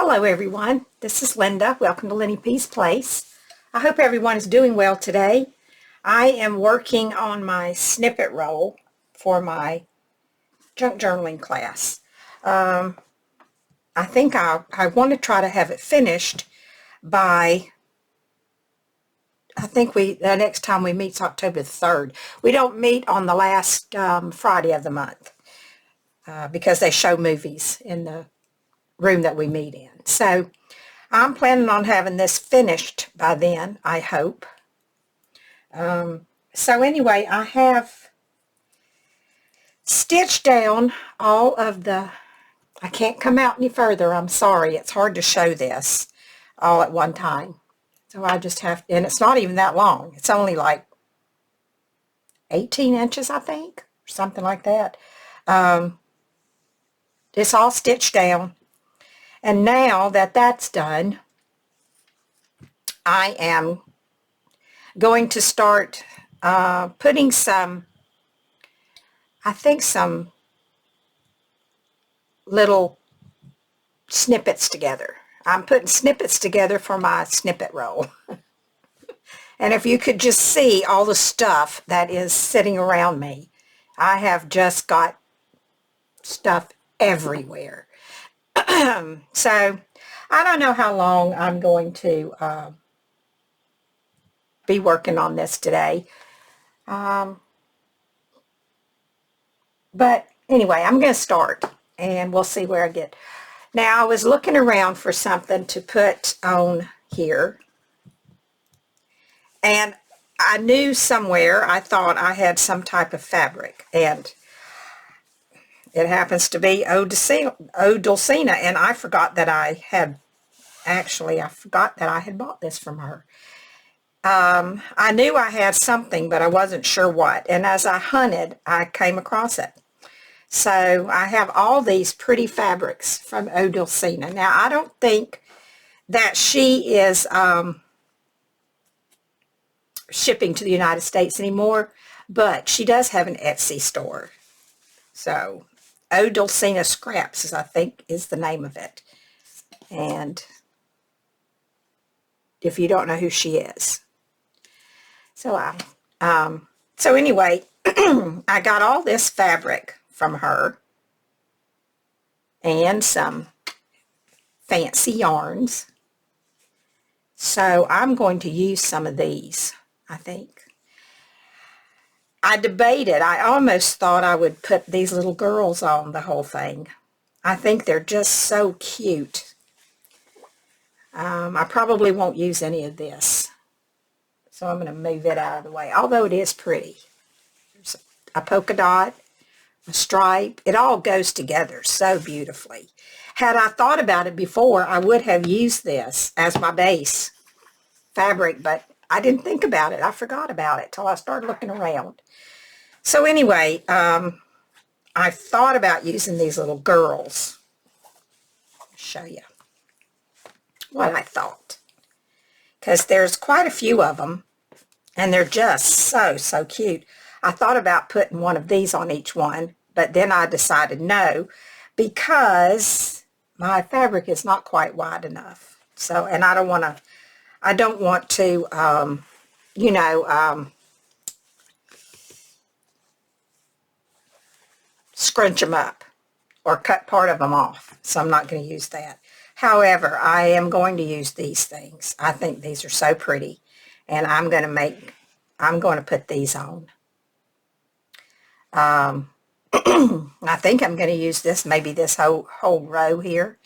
Hello everyone, this is Linda. Welcome to Lenny P's Place. I hope everyone is doing well today. I am working on my snippet roll for my junk journaling class. I think I want to try to have it finished by, the next time we meet is October the 3rd. We don't meet on the last Friday of the month because they show movies in the room that we meet in. So I'm planning on having this finished by then, I hope. So anyway, I have stitched down all of the, I can't come out any further, I'm sorry. It's hard to show this all at one time. So I just have, and it's not even that long. It's only like 18 inches, I think, or something like that. It's all stitched down. And now that that's done, I am going to start putting some little snippets together. I'm putting snippets together for my snippet roll. And if you could just see all the stuff that is sitting around me, I have just got stuff everywhere. So I don't know how long I'm going to be working on this today. But anyway, I'm going to start and we'll see where I get. Now I was looking around for something to put on here, and I knew somewhere, I thought I had some type of fabric, and it happens to be Eau Dulcina, and I forgot that I had, actually I forgot that I had bought this from her. I knew I had something, but I wasn't sure what, and as I hunted, I came across it. So I have all these pretty fabrics from Eau Dulcina. Now I don't think that she is shipping to the United States anymore, but she does have an Etsy store. So Eau Dulcina Scraps, I think, is the name of it. And if you don't know who she is. So anyway, I got all this fabric from her and some fancy yarns. So I'm going to use some of these, I think. I debated. I almost thought I would put these little girls on the whole thing. I think they're just so cute. I probably won't use any of this. So I'm going to move it out of the way, although it is pretty. There's a polka dot, a stripe. It all goes together so beautifully. Had I thought about it before, I would have used this as my base fabric, but I didn't think about it. I forgot about it till I started looking around. So anyway, I thought about using these little girls. I'll show you what I thought, because there's quite a few of them, and they're just so cute. I thought about putting one of these on each one, but then I decided no, because my fabric is not quite wide enough. So, and I don't want to, scrunch them up or cut part of them off. So I'm not going to use that. However, I am going to use these things. I think these are so pretty, and I'm going to put these on. I think I'm going to use this, maybe this whole row here.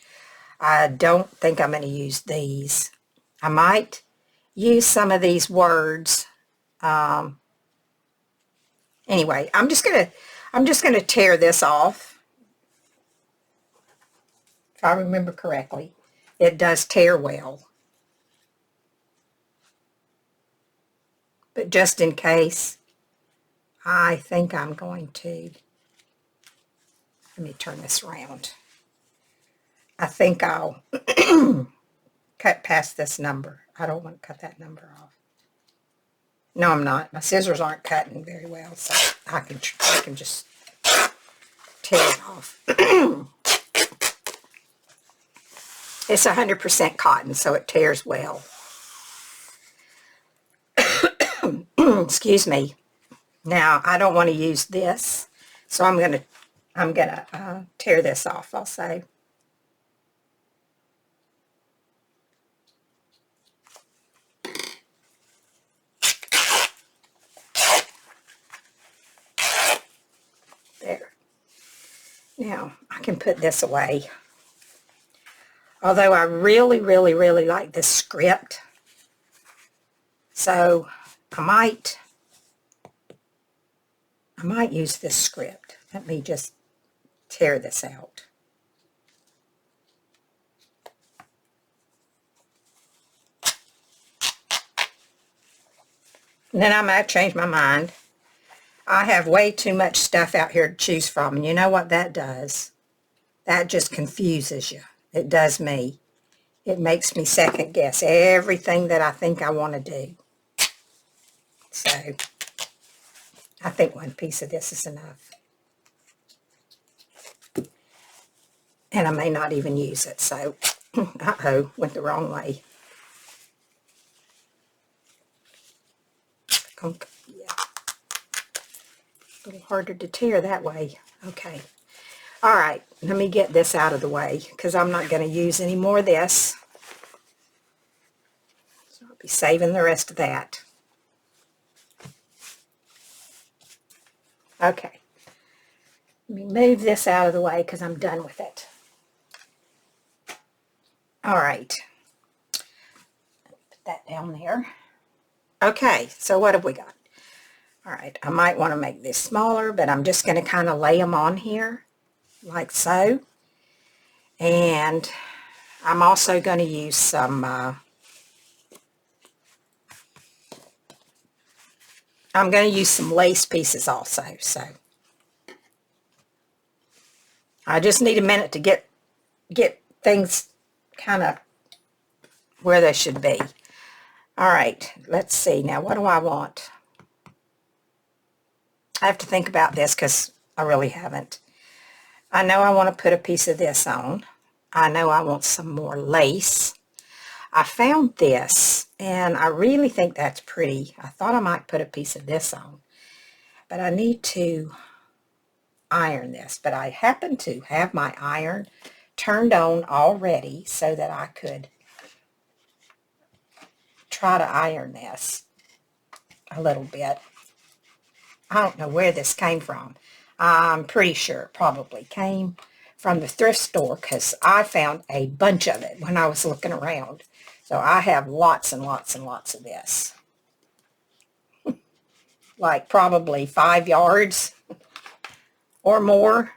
I don't think I'm going to use these. I might use some of these words. Anyway, I'm just going to tear this off. If I remember correctly, it does tear well. But just in case, I think I'm going to, let me turn this around. I think I'll cut past this number. I don't want to cut that number off. No, I'm not. My scissors aren't cutting very well, so I can just tear it off. It's 100% cotton, so it tears well. Excuse me. Now, I don't want to use this, so I'm gonna tear this off also. There. Now, I can put this away. Although I really, really, really like this script, so I might use this script. Let me just tear this out. And then I might change my mind. I have way too much stuff out here to choose from, and you know what that does? That just confuses you. It does me. It makes me second guess everything that I think I want to do. So, I think one piece of this is enough. And I may not even use it, so, uh-oh, went the wrong way. Yeah. A little harder to tear that way. Okay. All right, let me get this out of the way, because I'm not going to use any more of this. So I'll be saving the rest of that. Okay. Let me move this out of the way, because I'm done with it. All right. Put that down there. Okay, so what have we got? All right, I might want to make this smaller, but I'm just going to kind of lay them on here, like so. And I'm also going to use some, I'm going to use some lace pieces also, so. I just need a minute to get things kind of where they should be. All right, let's see. Now, what do I want? I have to think about this because I really haven't. I know I want to put a piece of this on. I know I want some more lace. I found this, and I really think that's pretty. I thought I might put a piece of this on, but I need to iron this. But I happen to have my iron turned on already so that I could try to iron this a little bit. I don't know where this came from. I'm pretty sure it probably came from the thrift store because I found a bunch of it when I was looking around. So I have lots and lots and lots of this. Like probably 5 yards or more.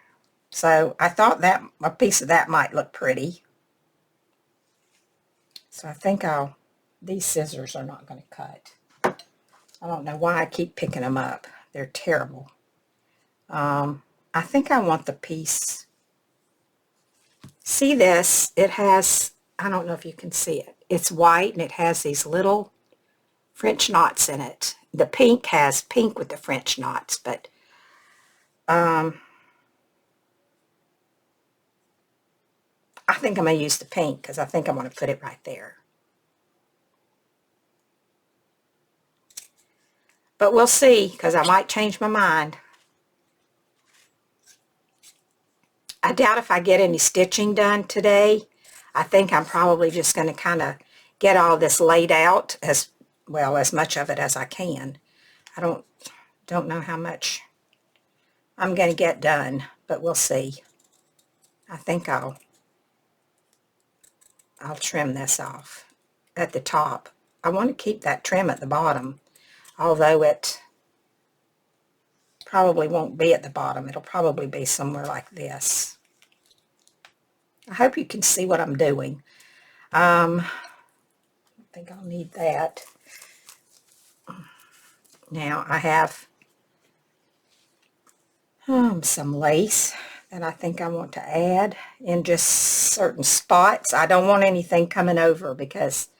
So I thought that a piece of that might look pretty. So I think these scissors are not going to cut. I don't know why I keep picking them up. They're terrible. I think I want the piece. See this? It has, I don't know if you can see it. It's white and it has these little French knots in it. The pink has pink with the French knots, but I think I'm going to use the pink because I think I want to put it right there. But we'll see because I might change my mind. I doubt if I get any stitching done today. I think I'm probably just going to kind of get all this laid out as well, as much of it as I can. I don't know how much I'm going to get done, but we'll see. I think I'll trim this off at the top. I want to keep that trim at the bottom, although it probably won't be at the bottom. It'll probably be somewhere like this. I hope you can see what I'm doing. I think I'll need that. Now I have some lace that I think I want to add in just certain spots. I don't want anything coming over because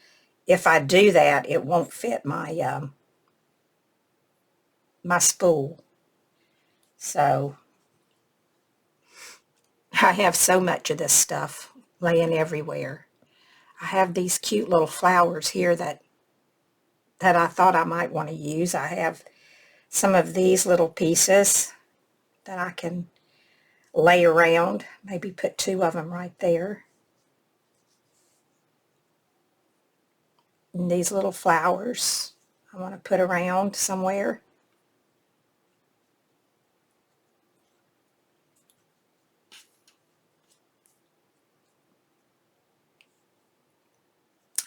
if I do that, it won't fit my my spool. So I have so much of this stuff laying everywhere. I have these cute little flowers here that I thought I might want to use. I have some of these little pieces that I can lay around. Maybe put 2 of them right there. And these little flowers I want to put around somewhere.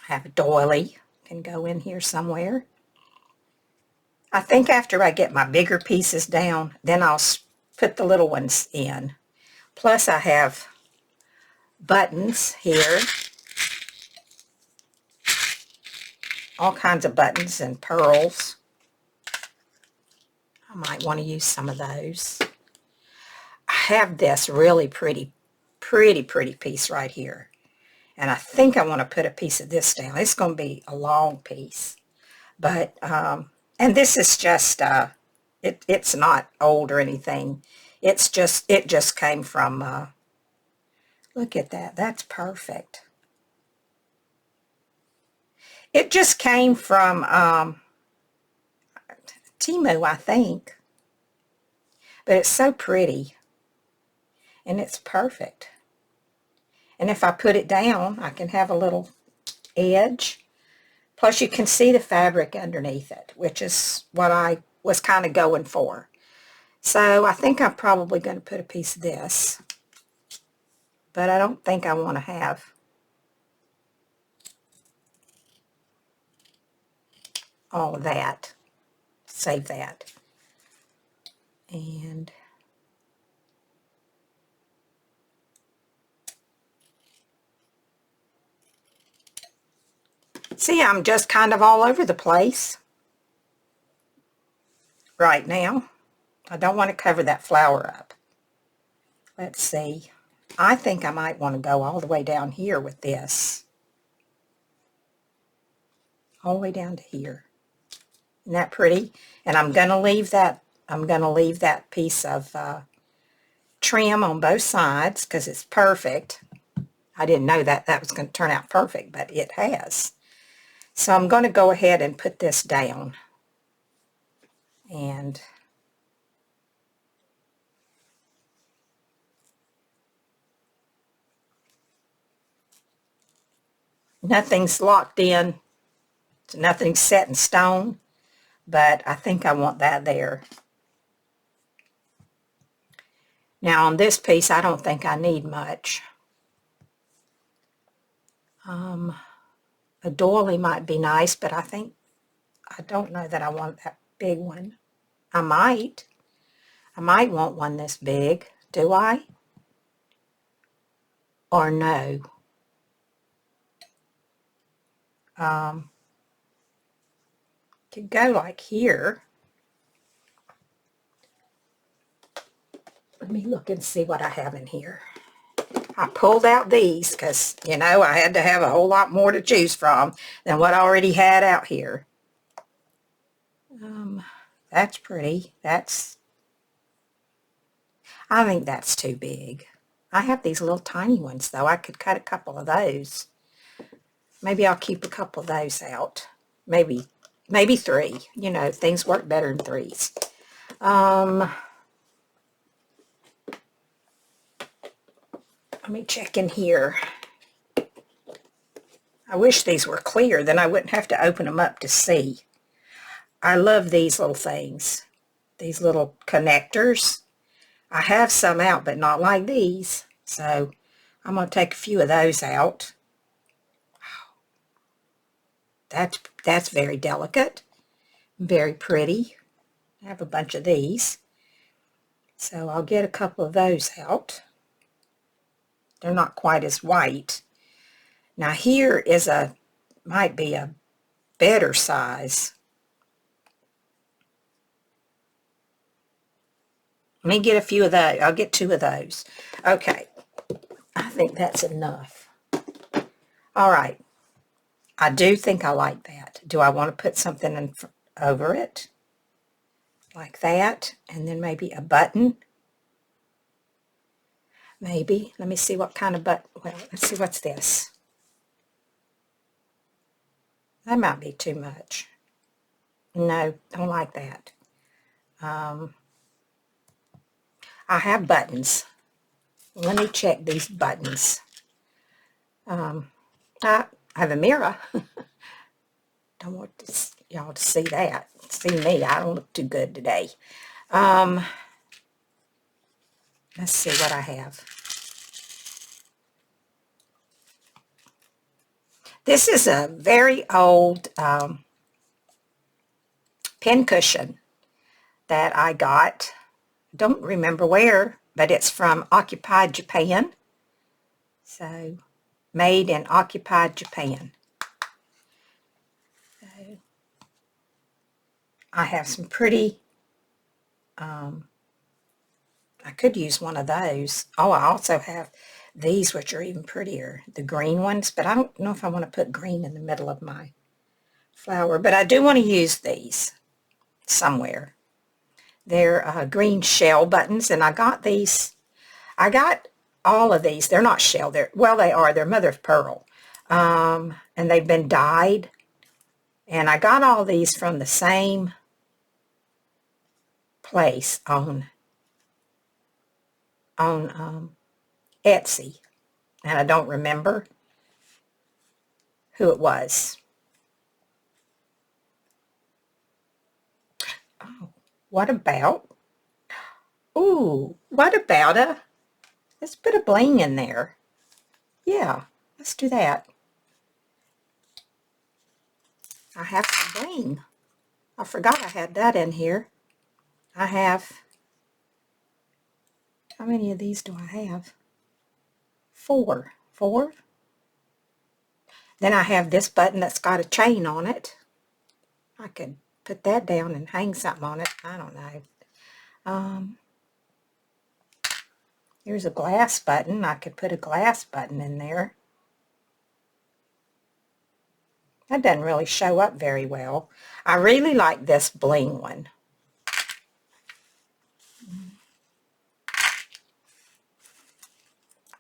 I have a doily, can go in here somewhere. I think after I get my bigger pieces down, then I'll put the little ones in. Plus I have buttons here. All kinds of buttons and pearls. I might want to use some of those. I have this really pretty piece right here. And I think I want to put a piece of this down. It's going to be a long piece. But, and this is just, it's not old or anything. It just came from, look at that. That's perfect. It just came from Temu, I think. But it's so pretty. And it's perfect. And if I put it down, I can have a little edge. Plus you can see the fabric underneath it, which is what I was kind of going for. So I think I'm probably going to put a piece of this. But I don't think I want to have all of that. Save that. And see, I'm just kind of all over the place right now. I don't want to cover that flower up. Let's see. I think I might want to go all the way down here with this. All the way down to here. Isn't that pretty? And I'm going to leave that piece of trim on both sides because it's perfect. I didn't know that was going to turn out perfect, but it has. So I'm going to go ahead and put this down. And nothing's locked in. Nothing's set in stone. But I think I want that there. Now on this piece, I don't think I need much. A doily might be nice, but I don't know that I want that big one. I might want one this big. Do I? Or no? Could go like here. Let me look and see what I have in here. I pulled out these because, you know, I had to have a whole lot more to choose from than what I already had out here. That's pretty. I think that's too big. I have these little tiny ones, though. I could cut a couple of those. Maybe I'll keep a couple of those out. Maybe 3. You know, things work better in 3s. Let me check in here. I wish these were clear, then I wouldn't have to open them up to see. I love these little things. These little connectors. I have some out, but not like these. So I'm going to take a few of those out. That's very delicate. Very pretty. I have a bunch of these. So I'll get a couple of those out. They're not quite as white. Now here is might be a better size. Let me get a few of those. I'll get 2 of those. Okay. I think that's enough. All right. I do think I like that. Do I want to put something over it? Like that. And then maybe a button. Maybe. Let me see what kind of button. Well, let's see what's this. That might be too much. No, don't like that. I have buttons. Let me check these buttons. I have a mirror. Don't want y'all to see that. See me. I don't look too good today. Let's see what I have. This is a very old pincushion that I got. Don't remember where, but it's from occupied Japan. So, made in occupied Japan. So, I have some pretty, I could use one of those. Oh, I also have these, which are even prettier, the green ones, but I don't know if I want to put green in the middle of my flower, but I do want to use these somewhere. They're green shell buttons, and I got these. I got all of these. They're not shell. They are. They're mother of pearl, and they've been dyed. And I got all these from the same place on Etsy, and I don't remember who it was. Oh, what about? Ooh, what about let's put a bling in there. Yeah, let's do that. I have some bling. I forgot I had that in here. I have, how many of these do I have? 4. 4? Then I have this button that's got a chain on it. I could put that down and hang something on it. I don't know. Here's a glass button. I could put a glass button in there. That doesn't really show up very well. I really like this bling one.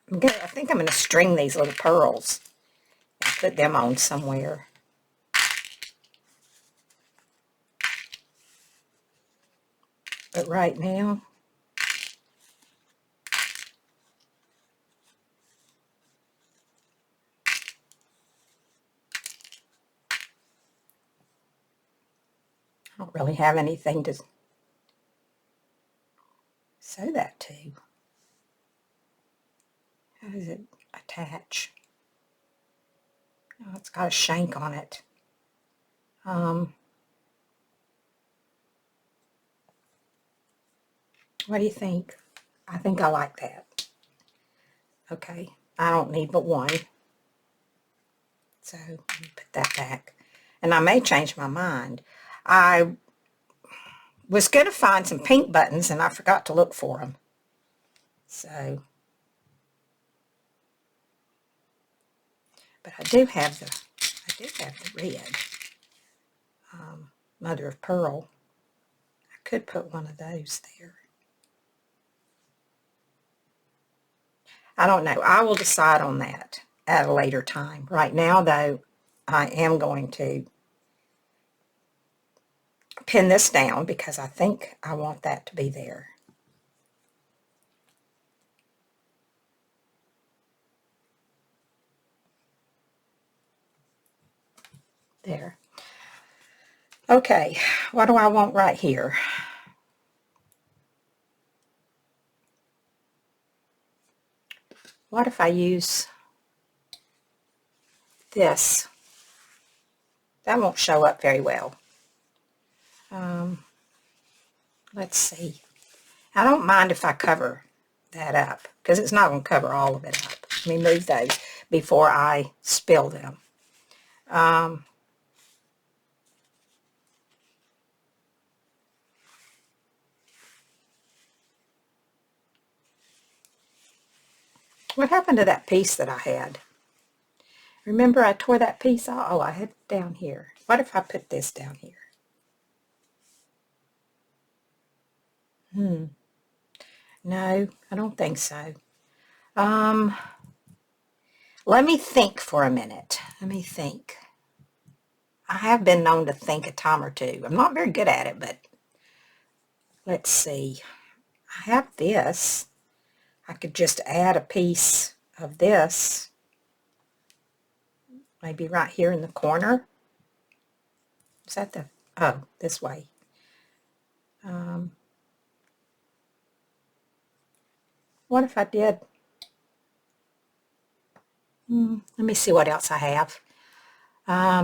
I think I'm going to string these little pearls and put them on somewhere. But right now, I don't really have anything to sew that to. How does it attach? Oh, it's got a shank on it. What do you think? I think I like that. Okay, I don't need but one. So let me put that back. And I may change my mind. I was going to find some pink buttons and I forgot to look for them. So, but I do have the red mother of pearl. I could put one of those there. I don't know. I will decide on that at a later time. Right now, though, I am going to pin this down because I think I want that to be there. There. Okay, what do I want right here? What if I use this? That won't show up very well. Let's see. I don't mind if I cover that up because it's not going to cover all of it up. Let me move those before I spill them. What happened to that piece that I had? Remember I tore that piece off? Oh, I had it down here. What if I put this down here? No, I don't think so. Let me think for a minute. Let me think. I have been known to think a time or two. I'm not very good at it, but let's see. I have this. I could just add a piece of this, maybe right here in the corner. Is that the, oh, this way. What if I did, let me see what else I have.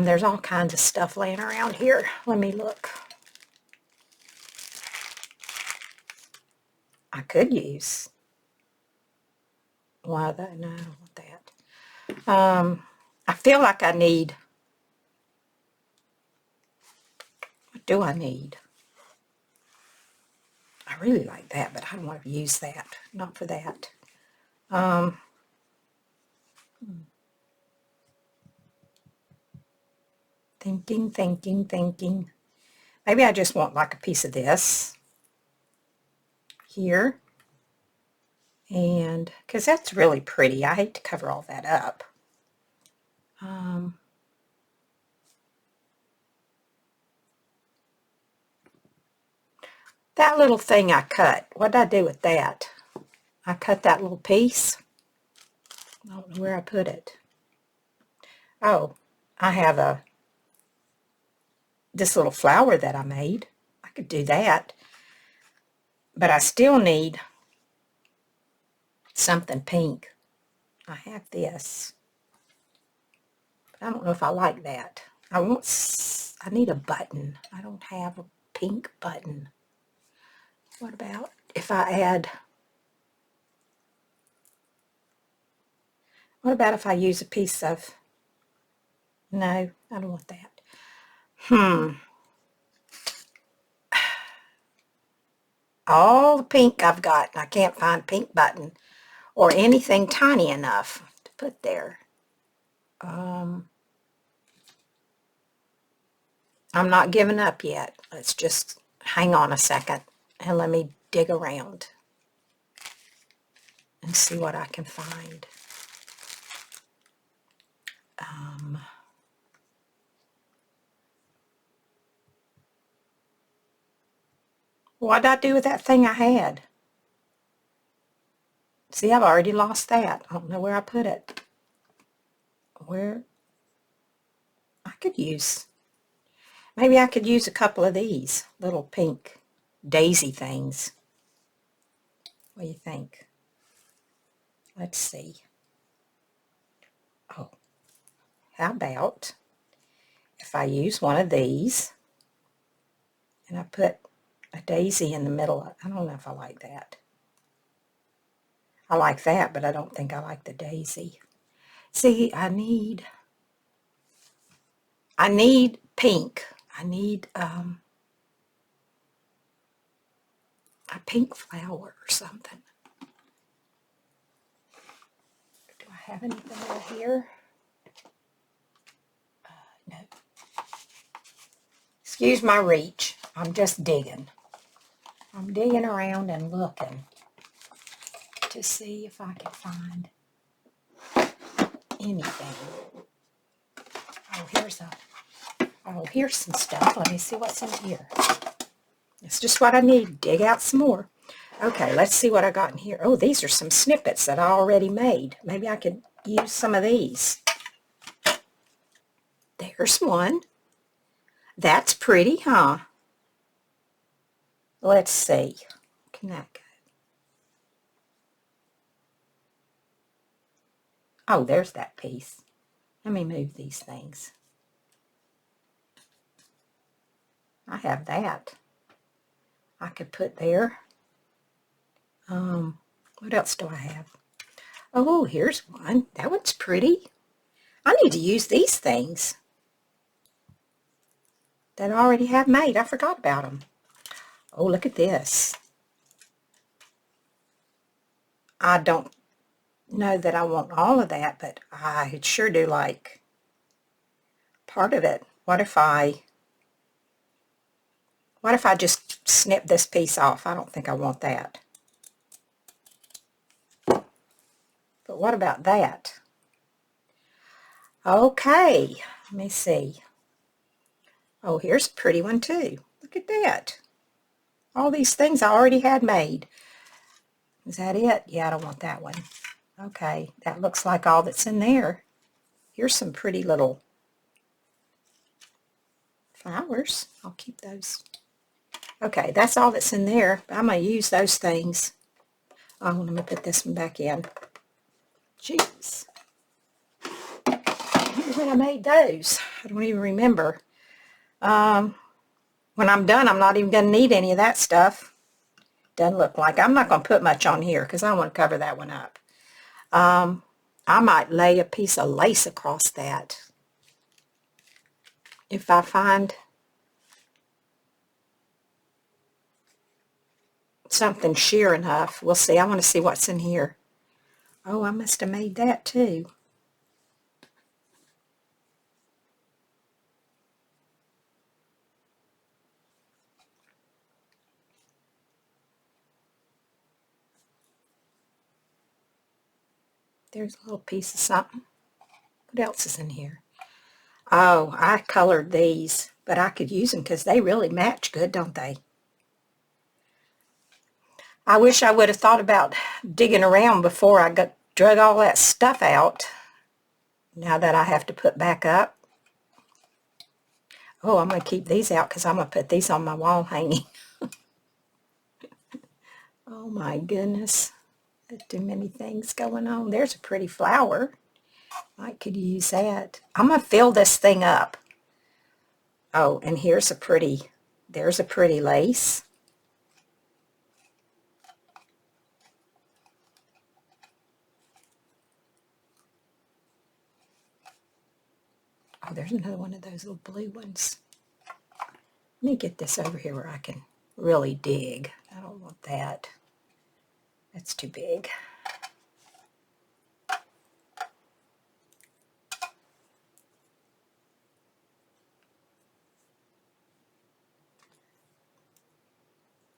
There's all kinds of stuff laying around here. Let me look. I could use one of that. No, I don't want that. I feel like I need, what do I need? I really like that, but I don't want to use that. Not for that. Thinking. Maybe I just want like a piece of this here. And because that's really pretty. I hate to cover all that up. That little thing I cut, what did I do with that? I cut that little piece. I don't know where I put it. Oh, I have this little flower that I made. I could do that. But I still need something pink. I have this. But I don't know if I like that. I need a button. I don't have a pink button. What about if I add, what about if I use a piece of, no, I don't want that. All the pink I've got, and I can't find a pink button or anything tiny enough to put there. I'm not giving up yet. Let's just hang on a second and let me dig around and see what I can find. What did I do with that thing I had? See, I've already lost that. I don't know where I put it. Where? I could use, maybe I could use a couple of these little pink daisy things. What do you think? Let's see. Oh, how about if I use one of these and I put a daisy in the middle? I don't know if I like that. I like that, but I don't think I like the daisy. See, I need pink. I need a pink flower or something. Do I have anything out here? No. Excuse my reach. I'm just digging. I'm digging around and looking to see if I can find anything. Oh, here's some stuff. Let me see what's in here. It's just what I need. Dig out some more. Okay, let's see what I got in here. Oh, these are some snippets that I already made. Maybe I could use some of these. There's one. That's pretty, huh? Let's see. Can that go? Oh, there's that piece. Let me move these things. I have that. I could put there. What else do I have? Oh, here's one. That one's pretty. I need to use these things that I already have made. I forgot about them. Oh, look at this. I don't know that I want all of that, but I sure do like part of it. What if I just snip this piece off? I don't think I want that. But what about that? Okay, let me see. Oh, here's a pretty one too. Look at that. All these things I already had made. Is that it? Yeah, I don't want that one. Okay, that looks like all that's in there. Here's some pretty little flowers. I'll keep those. Okay, that's all that's in there. I'm going to use those things. Oh, let me put this one back in. Jeez. I wonder when I made those. I don't even remember. When I'm done, I'm not even going to need any of that stuff. Doesn't look like. I'm not going to put much on here because I want to cover that one up. I might lay a piece of lace across that. If I find something sheer enough. We'll see. I want to see what's in here. Oh, I must have made that too. There's a little piece of something. What else is in here? Oh, I colored these, but I could use them because they really match good, don't they? I wish I would have thought about digging around before I drug all that stuff out. Now that I have to put back up. Oh, I'm going to keep these out because I'm going to put these on my wall hanging. Oh my goodness. There's too many things going on. There's a pretty flower. I could use that. I'm going to fill this thing up. Oh, and there's a pretty lace. Oh, there's another one of those little blue ones. Let me get this over here where I can really dig. I don't want that. That's too big.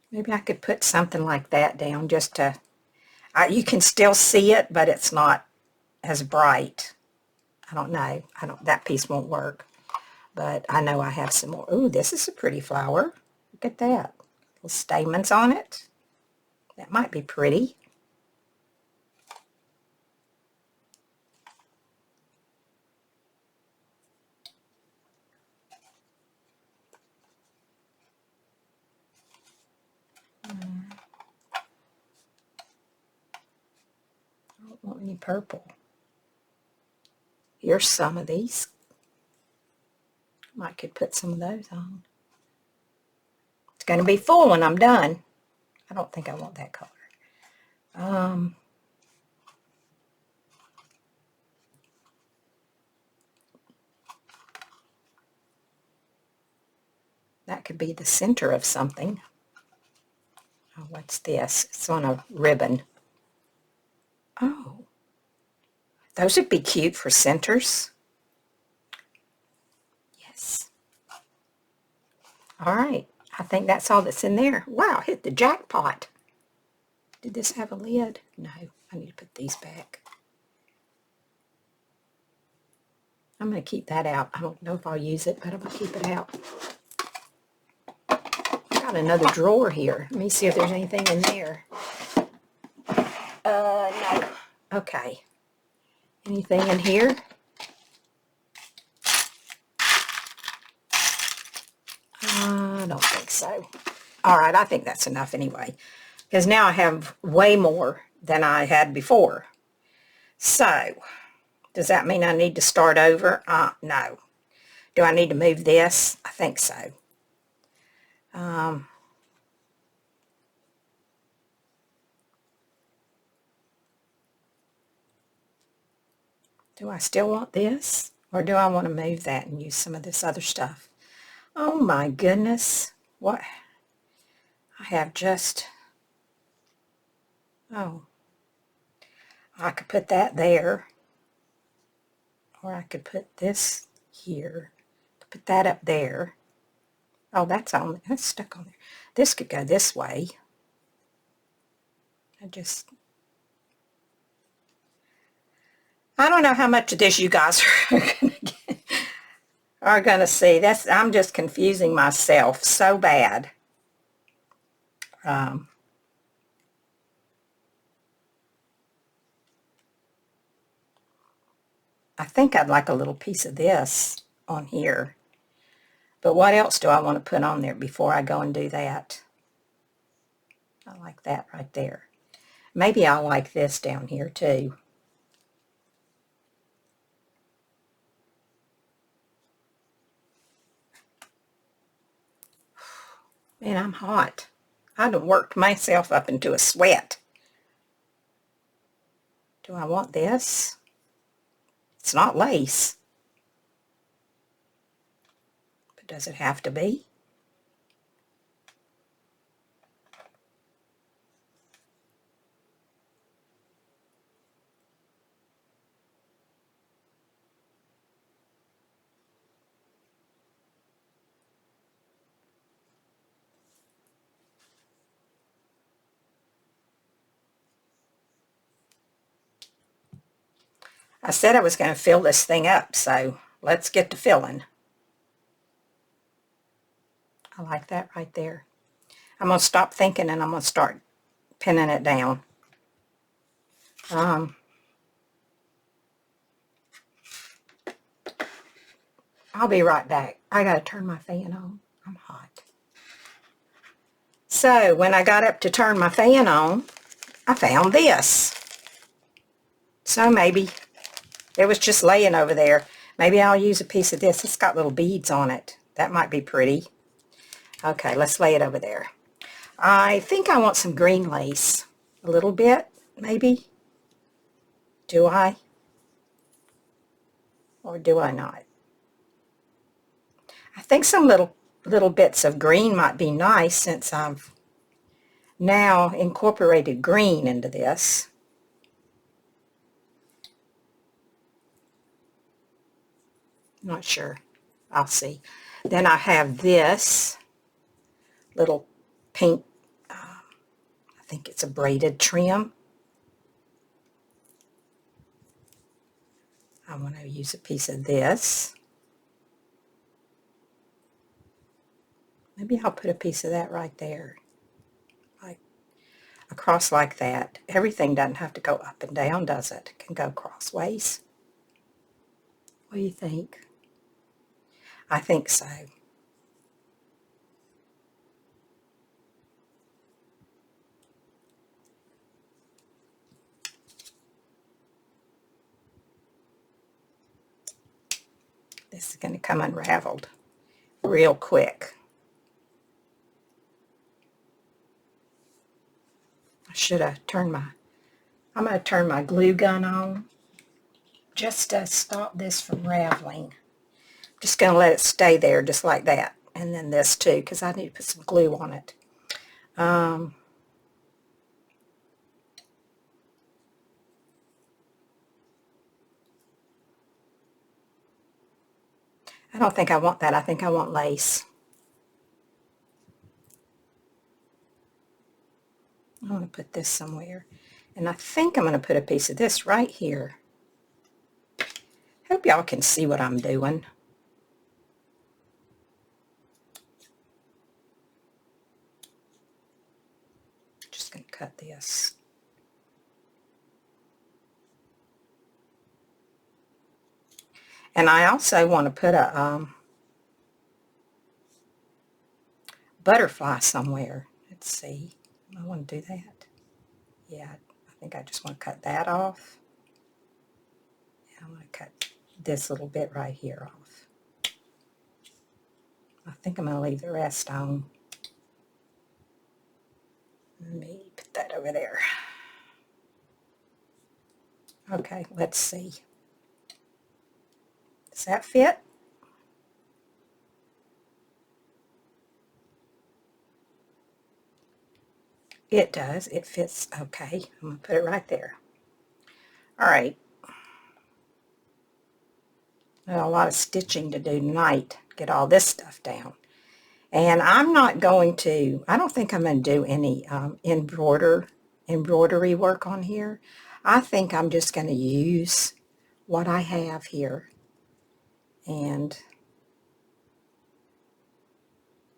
Maybe I could put something like that down just to, you can still see it, but it's not as bright. I don't know. That piece won't work. But I know I have some more. Ooh, this is a pretty flower. Look at that. Little stamens on it. That might be pretty. I don't want any purple. Here's some of these. I could put some of those on. It's going to be full when I'm done. I don't think I want that color. That could be the center of something. Oh, what's this? It's on a ribbon. Oh, those would be cute for centers. Yes. All right. I think that's all that's in there. Wow, hit the jackpot. Did this have a lid? No, I need to put these back. I'm going to keep that out. I don't know if I'll use it, but I'm going to keep it out. I got another drawer here. Let me see if there's anything in there. No. Okay. Anything in here? I don't think so. All right, I think that's enough anyway, because now I have way more than I had before. So, does that mean I need to start over? No. Do I need to move this? I think so. Do I still want this? Or do I want to move that and use some of this other stuff? Oh my goodness. What? I have just... Oh. I could put that there. Or I could put this here. Put that up there. Oh, that's stuck on there. This could go this way. I don't know how much of this you guys are going to get. are going to see. I'm just confusing myself so bad. I think I'd like a little piece of this on here. But what else do I want to put on there before I go and do that? I like that right there. Maybe I'll like this down here too. Man, I'm hot. I done worked myself up into a sweat. Do I want this? It's not lace. But does it have to be? I said I was going to fill this thing up, so let's get to filling. I like that right there. I'm going to stop thinking and I'm going to start pinning it down. I'll be right back. I got to turn my fan on. I'm hot. So when I got up to turn my fan on, I found this. So maybe it was just laying over there. Maybe I'll use a piece of this. It's got little beads on it. That might be pretty. Okay, let's lay it over there. I think I want some green lace. A little bit, maybe. Do I? Or do I not? I think some little bits of green might be nice since I've now incorporated green into this. Not sure. I'll see. Then I have this little pink, I think it's a braided trim. I want to use a piece of this. Maybe I'll put a piece of that right there. Like across like that. Everything doesn't have to go up and down, does it? It can go crossways. What do you think? I think so. This is going to come unraveled real quick. I should have turned I'm going to turn my glue gun on just to stop this from raveling. I'm just going to let it stay there just like that. And then this too, because I need to put some glue on it. I don't think I want that. I think I want lace. I want to put this somewhere. And I think I'm going to put a piece of this right here. Hope y'all can see what I'm doing. Just going to cut this. And I also want to put a butterfly somewhere. Let's see. I want to do that. Yeah, I think I just want to cut that off. And I'm going to cut this little bit right here off. I think I'm going to leave the rest on. Let me put that over there. Okay, let's see. Does that fit? It does. It fits okay. I'm going to put it right there. All right. A lot of stitching to do tonight. Get all this stuff down. And I'm not going to, I don't think I'm going to do any embroidery work on here. I think I'm just going to use what I have here. And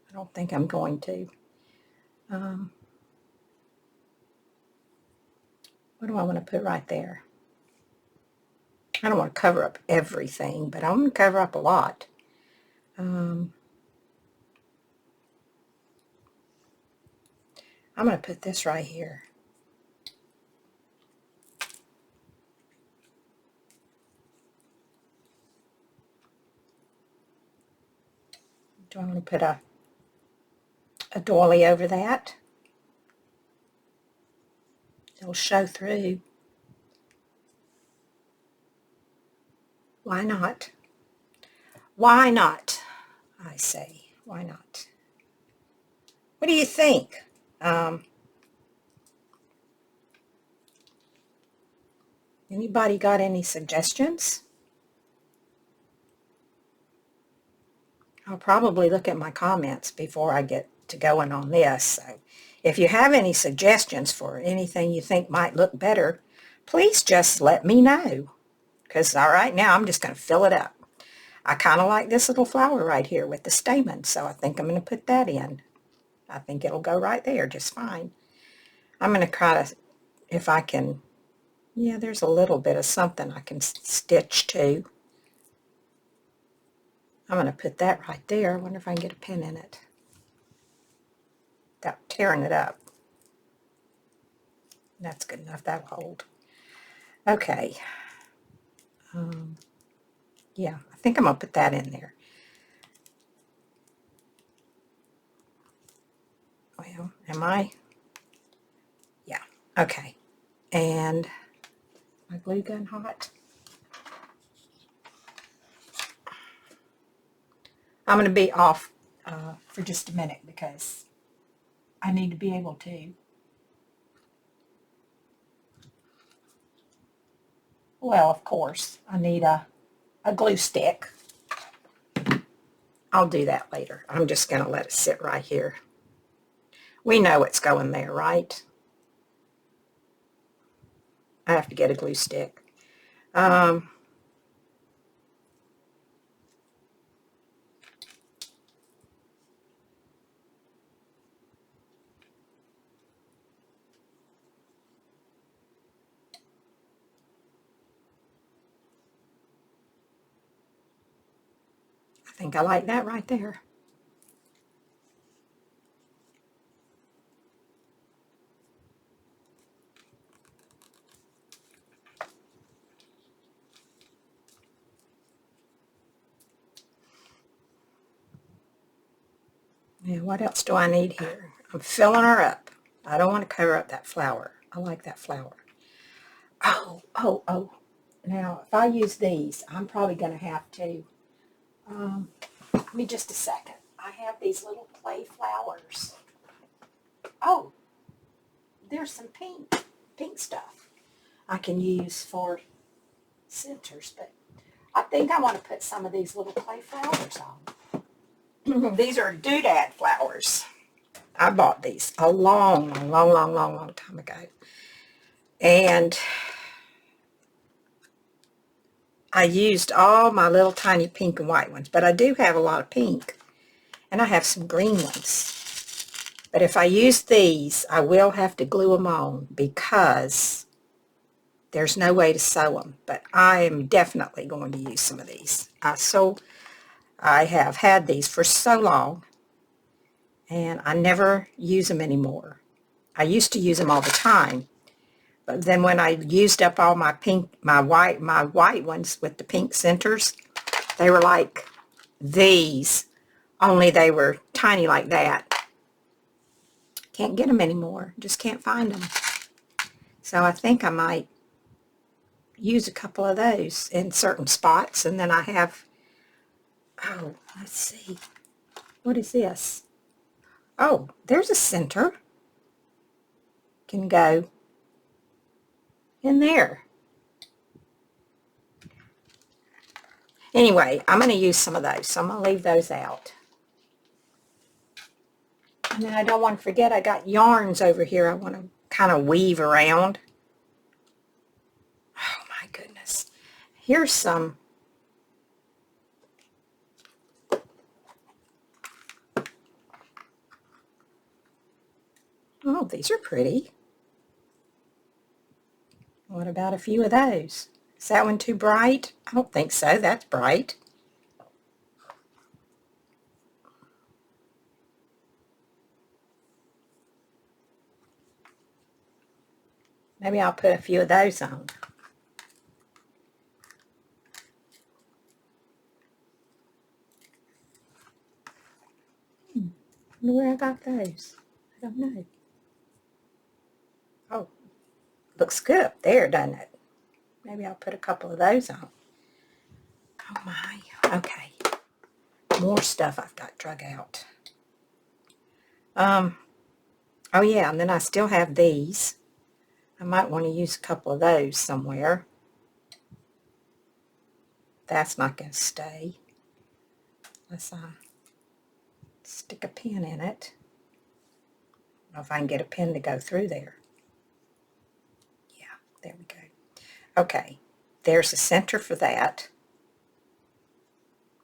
I don't think I'm going to. What do I want to put right there? I don't want to cover up everything, but I'm going to cover up a lot. I'm going to put this right here. Do I want to put a doily over that? It'll show through. Why not? Why not? I say, why not? What do you think? Anybody got any suggestions? I'll probably look at my comments before I get to going on this. So if you have any suggestions for anything you think might look better, please just let me know. Because right now I'm just going to fill it up. I kind of like this little flower right here with the stamen, so I think I'm going to put that in. I think it'll go right there just fine. I'm going to try to, if I can, yeah, there's a little bit of something I can stitch to. I'm going to put that right there. I wonder if I can get a pin in it without tearing it up. That's good enough. That'll hold. Okay. Yeah, I think I'm going to put that in there. Well, am I? Yeah. Okay. And my glue gun hot. I'm going to be off for just a minute because I need to be able to. Well, of course, I need a glue stick. I'll do that later. I'm just going to let it sit right here. We know it's going there, right? I have to get a glue stick. I think I like that right there. Yeah, what else do I need here? I'm filling her up. I don't want to cover up that flower. I like that flower. Oh. Now, if I use these, I'm probably going to have to, give me just a second. I have these little clay flowers. Oh, there's some pink stuff I can use for centers, but I think I want to put some of these little clay flowers on. These are doodad flowers. I bought these a long time ago. And I used all my little tiny pink and white ones, but I do have a lot of pink. And I have some green ones. But if I use these, I will have to glue them on because there's no way to sew them. But I am definitely going to use some of these. I have had these for so long, and I never use them anymore. I used to use them all the time. But then when I used up all my white ones with the pink centers, they were like these, only they were tiny like that. Can't get them anymore. Just can't find them. So I think I might use a couple of those in certain spots. And then I have, oh, let's see. What is this? Oh, there's a center. Can go in there. Anyway, I'm going to use some of those. So I'm going to leave those out. And then I don't want to forget I got yarns over here I want to kind of weave around. Oh my goodness. Here's some. Oh, these are pretty. What about a few of those? Is that one too bright? I don't think so. That's bright. Maybe I'll put a few of those on. I wonder where I got those. I don't know. Oh, looks good up there, doesn't it? Maybe I'll put a couple of those on. Oh my. Okay. More stuff I've got drug out. Oh yeah, and then I still have these. I might want to use a couple of those somewhere. That's not going to stay. Let's stick a pin in it. I don't know if I can get a pin to go through there. Yeah, there we go. Okay, there's the center for that.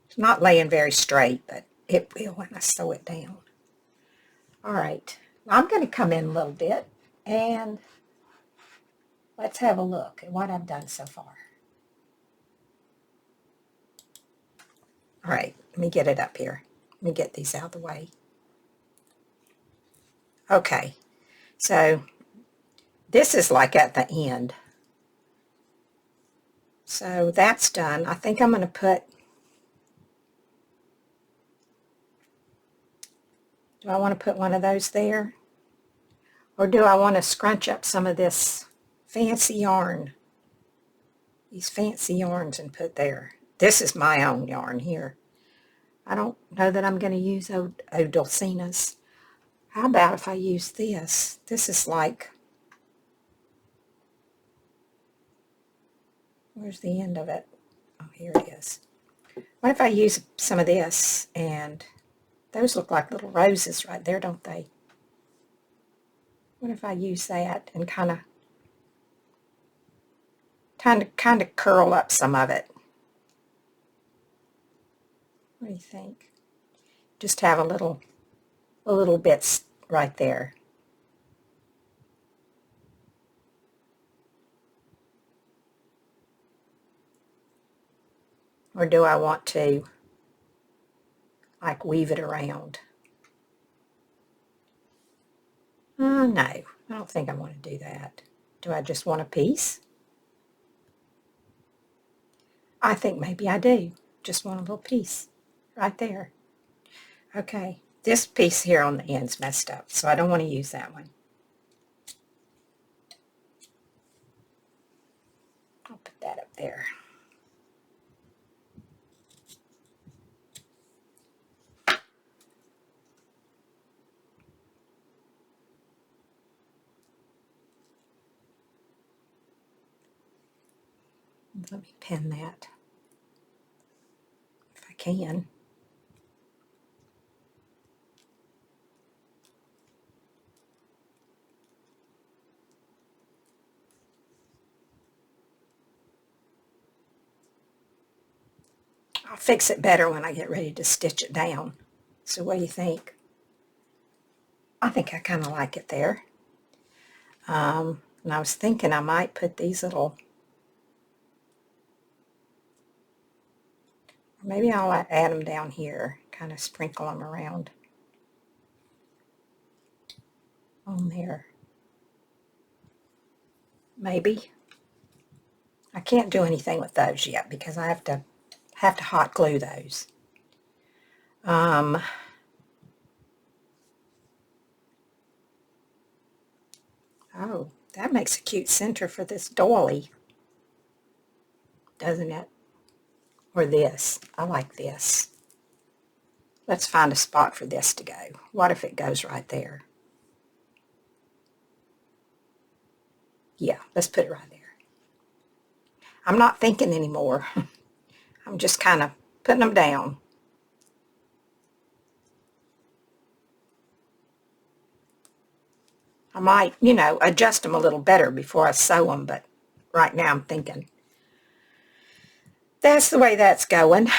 It's not laying very straight, but it will when I sew it down. All right, I'm going to come in a little bit and let's have a look at what I've done so far. All right, let me get it up here. Let me get these out of the way. Okay, so this is like at the end. So that's done. I think I'm going to put, do I want to put one of those there? Or do I want to scrunch up some of this fancy yarn? These fancy yarns and put there. This is my own yarn here. I don't know that I'm going to use Dulcina's. How about if I use this? This is like, where's the end of it? Oh, here it is. What if I use some of this, and those look like little roses right there, don't they? What if I use that and kind of curl up some of it? What do you think? Just have a little bits right there. Or do I want to like weave it around? No, I don't think I want to do that. Do I just want a piece? I think maybe I do. Just want a little piece right there. Okay, this piece here on the end's messed up, so I don't want to use that one. I'll put that up there. Let me pin that if I can. I'll fix it better when I get ready to stitch it down. So what do you think? I think I kind of like it there. And I was thinking I might put these little, maybe I'll add them down here, kind of sprinkle them around on there. Maybe. I can't do anything with those yet because I have to hot glue those. Oh, that makes a cute center for this doily, doesn't it? Or this. I like this. Let's find a spot for this to go. What if it goes right there? Yeah, let's put it right there. I'm not thinking anymore. I'm just kind of putting them down. I might, adjust them a little better before I sew them, but right now I'm thinking that's the way that's going.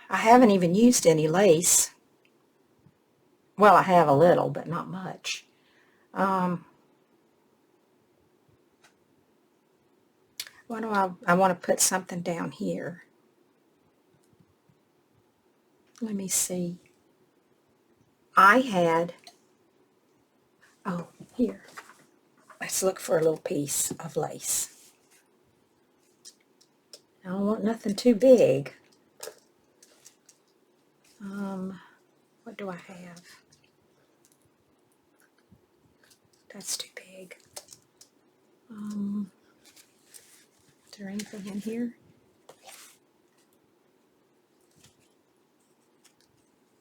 I haven't even used any lace. Well, I have a little, but not much. What do I want to put something down here. Let me see. I had, oh, here. Let's look for a little piece of lace. I don't want nothing too big. What do I have? That's too big. Is there anything in here?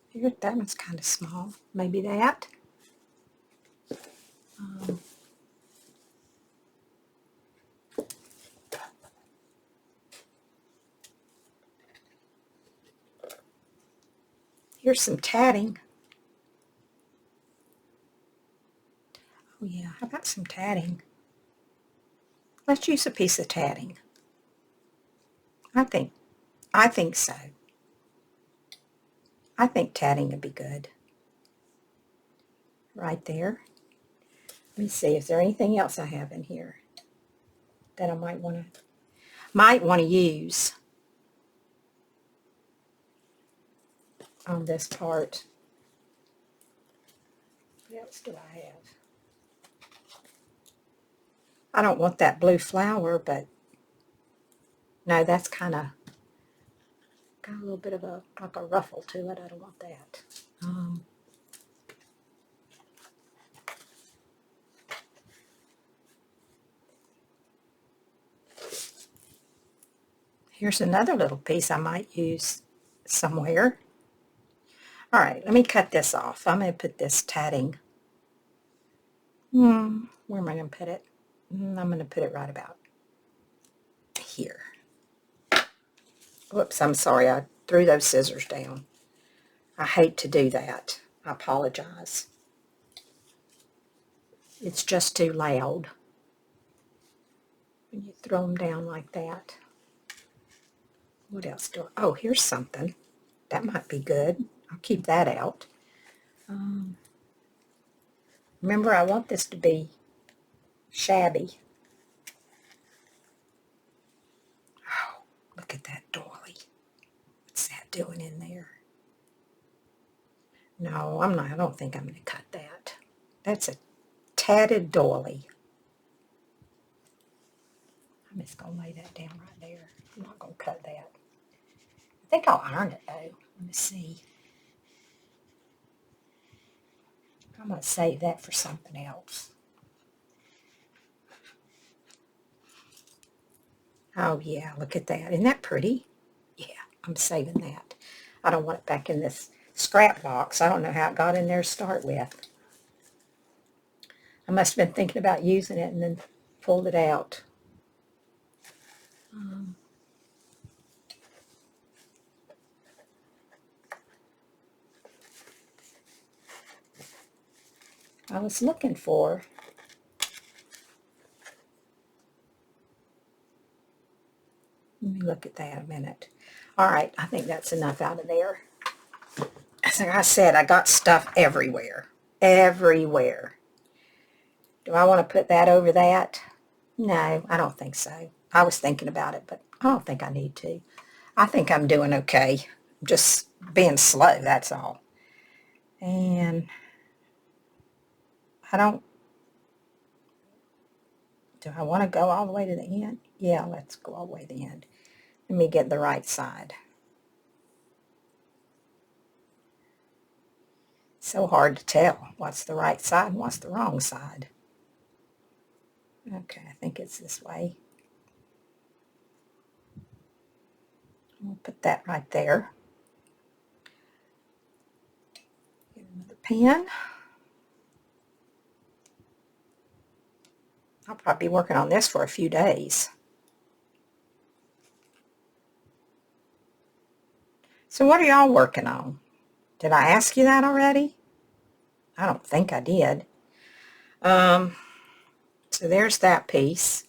Here, that one's kind of small. Maybe that. Here's some tatting. Oh yeah, how about some tatting? Let's use a piece of tatting. I think so. I think tatting would be good. Right there. Let me see, is there anything else I have in here that I might want to use on this part? What else do I have? I don't want that blue flower, but no, that's kind of got a little bit of like a ruffle to it. I don't want that. Here's another little piece I might use somewhere. All right, let me cut this off. I'm going to put this tatting. Where am I going to put it? I'm going to put it right about here. Whoops, I'm sorry. I threw those scissors down. I hate to do that. I apologize. It's just too loud when you throw them down like that. What else do I... Oh, here's something. That might be good. I'll keep that out. Remember, I want this to be shabby. Oh, look at that doily. What's that doing in there? No, I'm not. I don't think I'm going to cut that. That's a tatted doily. I'm just going to lay that down right there. I'm not going to cut that. I think I'll iron it, though. Let me see. I'm going to save that for something else. Oh, yeah, look at that. Isn't that pretty? Yeah, I'm saving that. I don't want it back in this scrap box. I don't know how it got in there to start with. I must have been thinking about using it and then pulled it out. I was looking for... Let me look at that a minute. All right, I think that's enough out of there. As I said, I got stuff everywhere. Everywhere. Do I want to put that over that? No, I don't think so. I was thinking about it, but I don't think I need to. I think I'm doing okay. I'm just being slow, that's all. And do I want to go all the way to the end? Yeah, let's go all the way to the end. Let me get the right side. So hard to tell what's the right side and what's the wrong side. Okay, I think it's this way. We'll put that right there. Get another pen. I'll probably be working on this for a few days. So what are y'all working on? Did I ask you that already? I don't think I did. So there's that piece.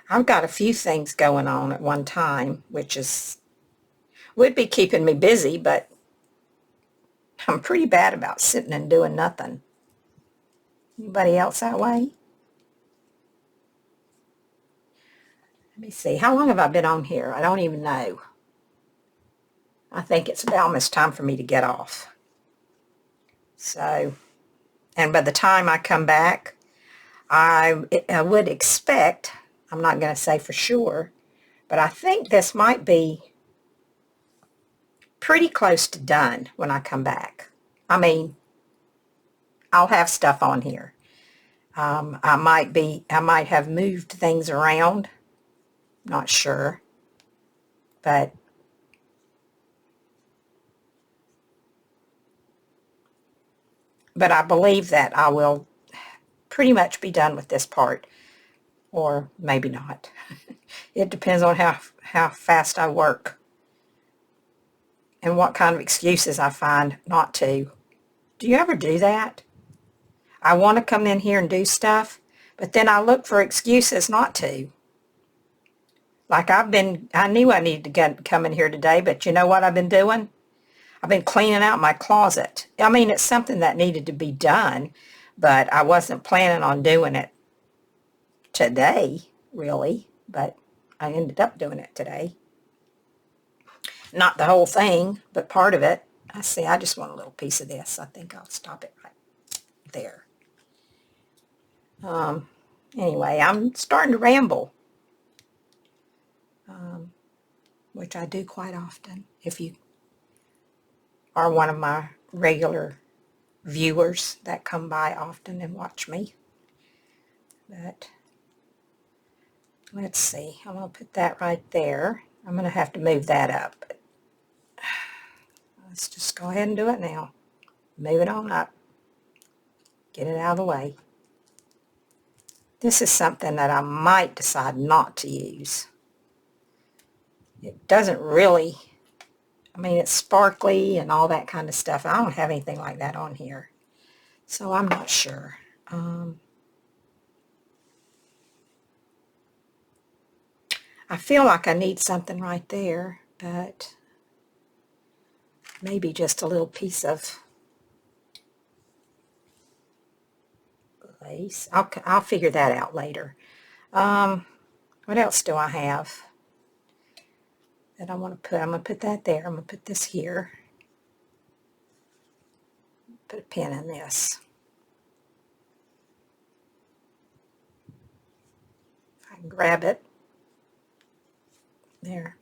I've got a few things going on at one time, which would be keeping me busy, but I'm pretty bad about sitting and doing nothing. Anybody else that way? Let me see. How long have I been on here? I don't even know. I think it's about almost time for me to get off. So, and by the time I come back, I would expect, I'm not going to say for sure, but I think this might be pretty close to done when I come back. I mean, I'll have stuff on here. I might have moved things around. Not sure. But I believe that I will pretty much be done with this part. Or maybe not. It depends on how fast I work. And what kind of excuses I find not to. Do you ever do that? I want to come in here and do stuff, but then I look for excuses not to. Like I knew I needed to come in here today, but you know what I've been doing? I've been cleaning out my closet. I mean, it's something that needed to be done, but I wasn't planning on doing it today, really, but I ended up doing it today. Not the whole thing, but part of it. I see, I just want a little piece of this. I think I'll stop it right there. Anyway, I'm starting to ramble, which I do quite often. If you are one of my regular viewers that come by often and watch me. But let's see, I'm going to put that right there. I'm going to have to move that up. But let's just go ahead and do it now. Move it on up. Get it out of the way. This is something that I might decide not to use. It doesn't really, I mean, it's sparkly and all that kind of stuff. I don't have anything like that on here. So I'm not sure. I feel like I need something right there, but maybe just a little piece of lace. I'll figure that out later. What else do I have that I want to put? I'm going to put that there. I'm going to put this here. Put a pin in this. If I can grab it. There.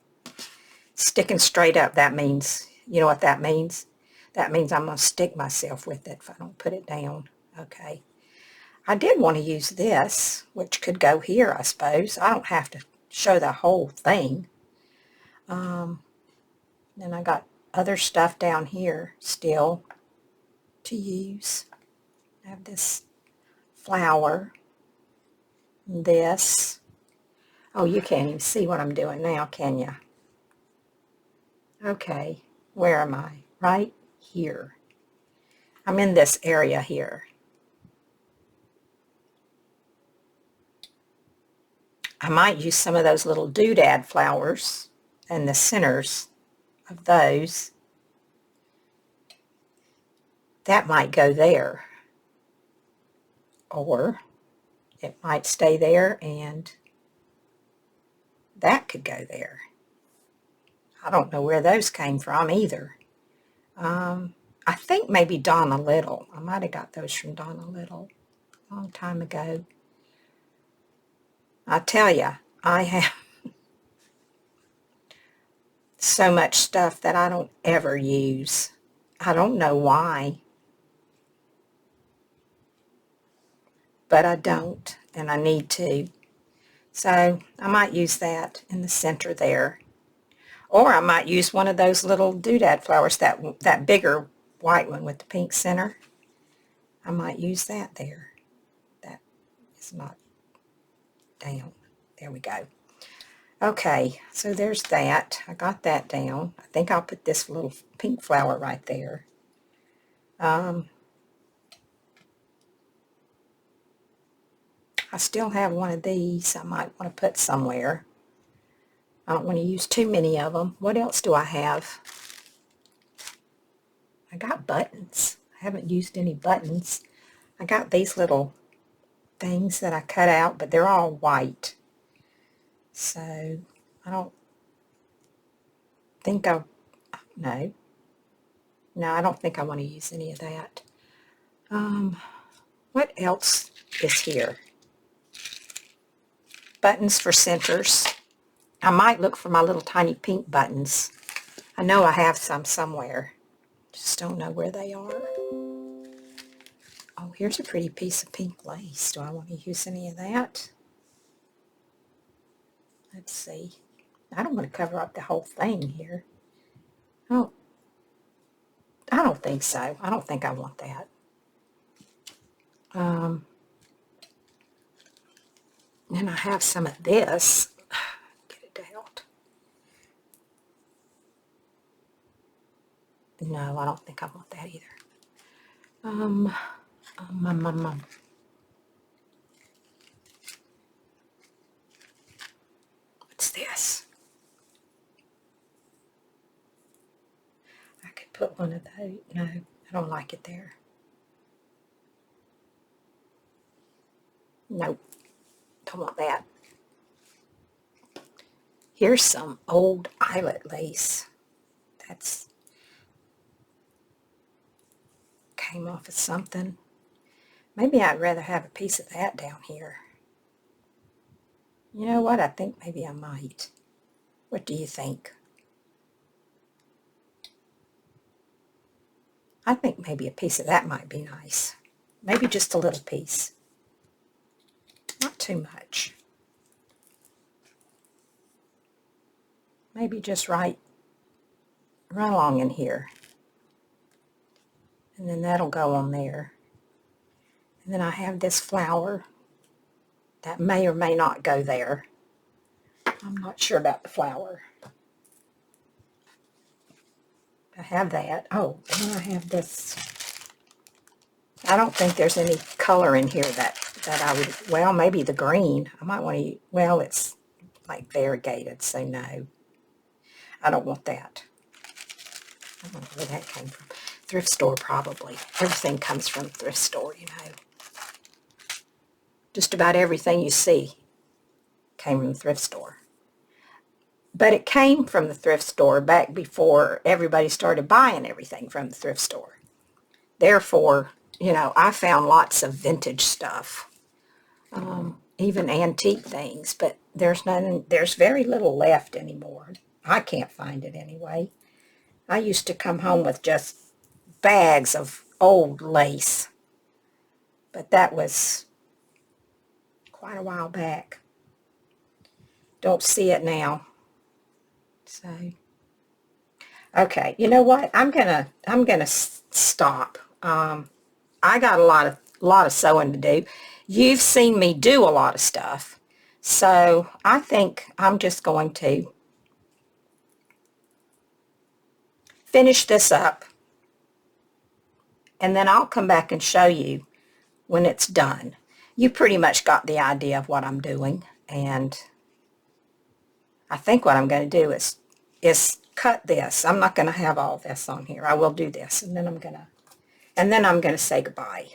Sticking straight up, that means, you know what that means? That means I'm going to stick myself with it if I don't put it down. Okay. I did want to use this, which could go here, I suppose. I don't have to show the whole thing. Then I got other stuff down here still to use. I have this flower, this. Oh, you can't even see what I'm doing now, can you? Okay, where am I? Right here. I'm in this area here. I might use some of those little doodad flowers and the centers of those. That might go there. Or it might stay there and that could go there. I don't know where those came from either. I think maybe Donna Little. I might have got those from Donna Little a long time ago. I tell you, I have so much stuff that I don't ever use. I don't know why. But I don't, and I need to. So I might use that in the center there. Or I might use one of those little doodad flowers, that bigger white one with the pink center. I might use that there. That is not down. There we go. Okay, so there's that. I got that down. I think I'll put this little pink flower right there. I still have one of these I might want to put somewhere. I don't want to use too many of them. What else do I have? I got buttons. I haven't used any buttons. I got these little things that I cut out, but they're all white. So I don't think no. No, I don't think I want to use any of that. What else is here? Buttons for centers. I might look for my little tiny pink buttons. I know I have some somewhere. Just don't know where they are. Oh, here's a pretty piece of pink lace. Do I want to use any of that? Let's see. I don't want to cover up the whole thing here. Oh, I don't think so. I don't think I want that. Then I have some of this. Get it out. No, I don't think I want that either. What's this? I could put one of those. No, I don't like it there. Nope, don't want that. Here's some old eyelet lace. That's came off of something. Maybe I'd rather have a piece of that down here. You know what? I think maybe I might. What do you think? I think maybe a piece of that might be nice. Maybe just a little piece. Not too much. Maybe just run along in here. And then that'll go on there. And then I have this flower that may or may not go there. I'm not sure about the flower. I have that. Oh, and then I have this. I don't think there's any color in here that I would, well, maybe the green. I might want to, well, it's like variegated, so no. I don't want that. I don't know where that came from. Thrift store, probably. Everything comes from the thrift store, you know. Just about everything you see came from the thrift store. But it came from the thrift store back before everybody started buying everything from the thrift store. Therefore, you know, I found lots of vintage stuff, even antique things, but there's very little left anymore. I can't find it anyway. I used to come home with just bags of old lace, but that was quite a while back. Don't see it now. So, okay, you know what? I'm gonna stop. I got a lot of sewing to do. You've seen me do a lot of stuff, so I think I'm just going to finish this up, and then I'll come back and show you when it's done. You pretty much got the idea of what I'm doing, and I think what I'm going to do is cut this. I'm not going to have all this on here. I will do this, and then I'm going to say goodbye.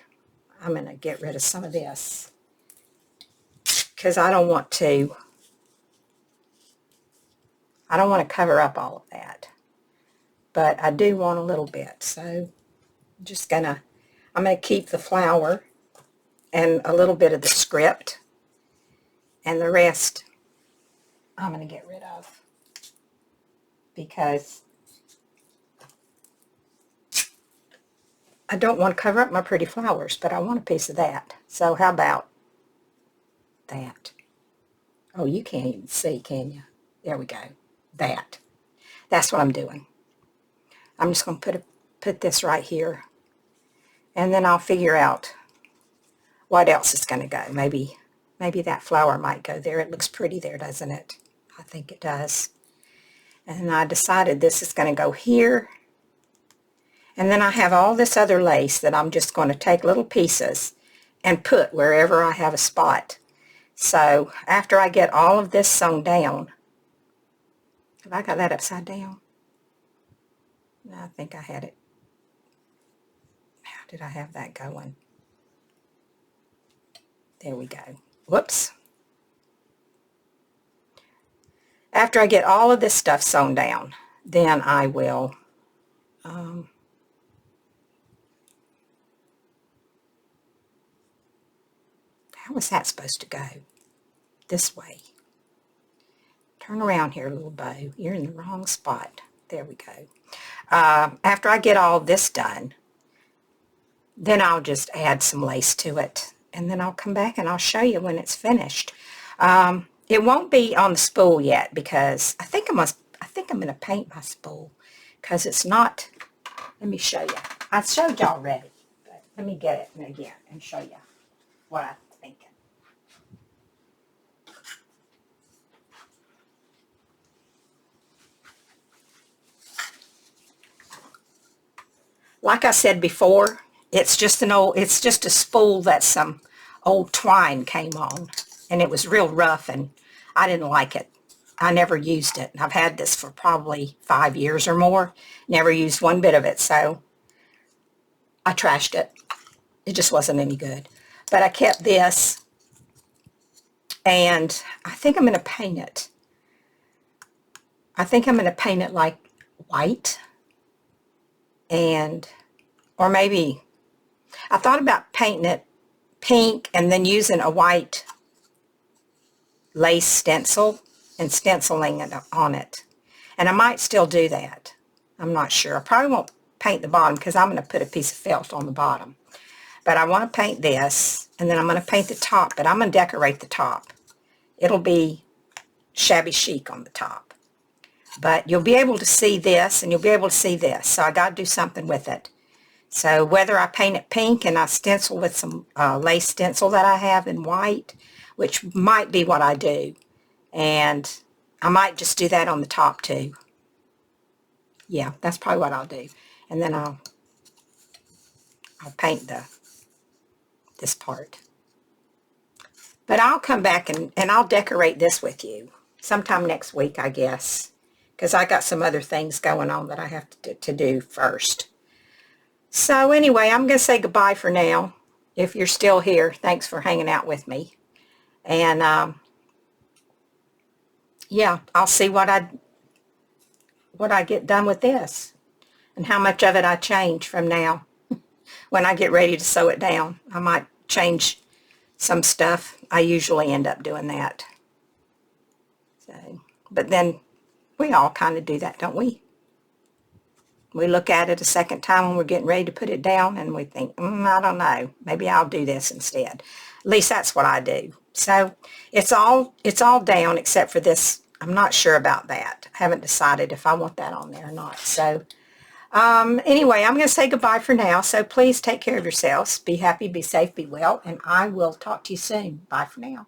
I'm going to get rid of some of this because I don't want to cover up all of that. But I do want a little bit, so I'm going to keep the flower and a little bit of the script, and the rest I'm going to get rid of because I don't want to cover up my pretty flowers, but I want a piece of that. So how about that? Oh, you can't even see, can you? There we go. That's what I'm doing. I'm just going to put this right here, and then I'll figure out what else is going to go. Maybe that flower might go there. It looks pretty there, doesn't it? I think it does. And I decided this is going to go here. And then I have all this other lace that I'm just going to take little pieces and put wherever I have a spot. So after I get all of this sewn down, have I got that upside down? No, I think I had it did I have that going? There we go. Whoops. After I get all of this stuff sewn down, then I will how was that supposed to go? This way. Turn around here, little bow. You're in the wrong spot. There we go. After I get all this done, then I'll just add some lace to it. And then I'll come back and I'll show you when it's finished. It won't be on the spool yet because I think I'm going to paint my spool because it's not. Let me show you. I showed you already, but let me get it again and show you what I'm thinking. Like I said before, it's just a spool that some old twine came on, and it was real rough, and I didn't like it. I never used it. I've had this for probably 5 years or more. Never used one bit of it, so I trashed it. It just wasn't any good. But I kept this, and I think I'm going to paint it. I think I'm going to paint it like white, and or maybe I thought about painting it pink and then using a white lace stencil and stenciling it on it. And I might still do that. I'm not sure. I probably won't paint the bottom because I'm going to put a piece of felt on the bottom. But I want to paint this, and then I'm going to paint the top, but I'm going to decorate the top. It'll be shabby chic on the top. But you'll be able to see this, and you'll be able to see this. So I got to do something with it. So whether I paint it pink and I stencil with some lace stencil that I have in white, which might be what I do. And I might just do that on the top too. Yeah, that's probably what I'll do. And then I'll paint this part. But I'll come back and I'll decorate this with you sometime next week, I guess. Because I got some other things going on that I have to do first. So anyway, I'm going to say goodbye for now. If you're still here, thanks for hanging out with me. And yeah, I'll see what I get done with this and how much of it I change from now. When I get ready to sew it down, I might change some stuff. I usually end up doing that. So, but then we all kind of do that, don't we? We look at it a second time when we're getting ready to put it down, and we think, I don't know, maybe I'll do this instead. At least that's what I do. So it's all down except for this. I'm not sure about that. I haven't decided if I want that on there or not. So anyway, I'm going to say goodbye for now. So please take care of yourselves. Be happy, be safe, be well, and I will talk to you soon. Bye for now.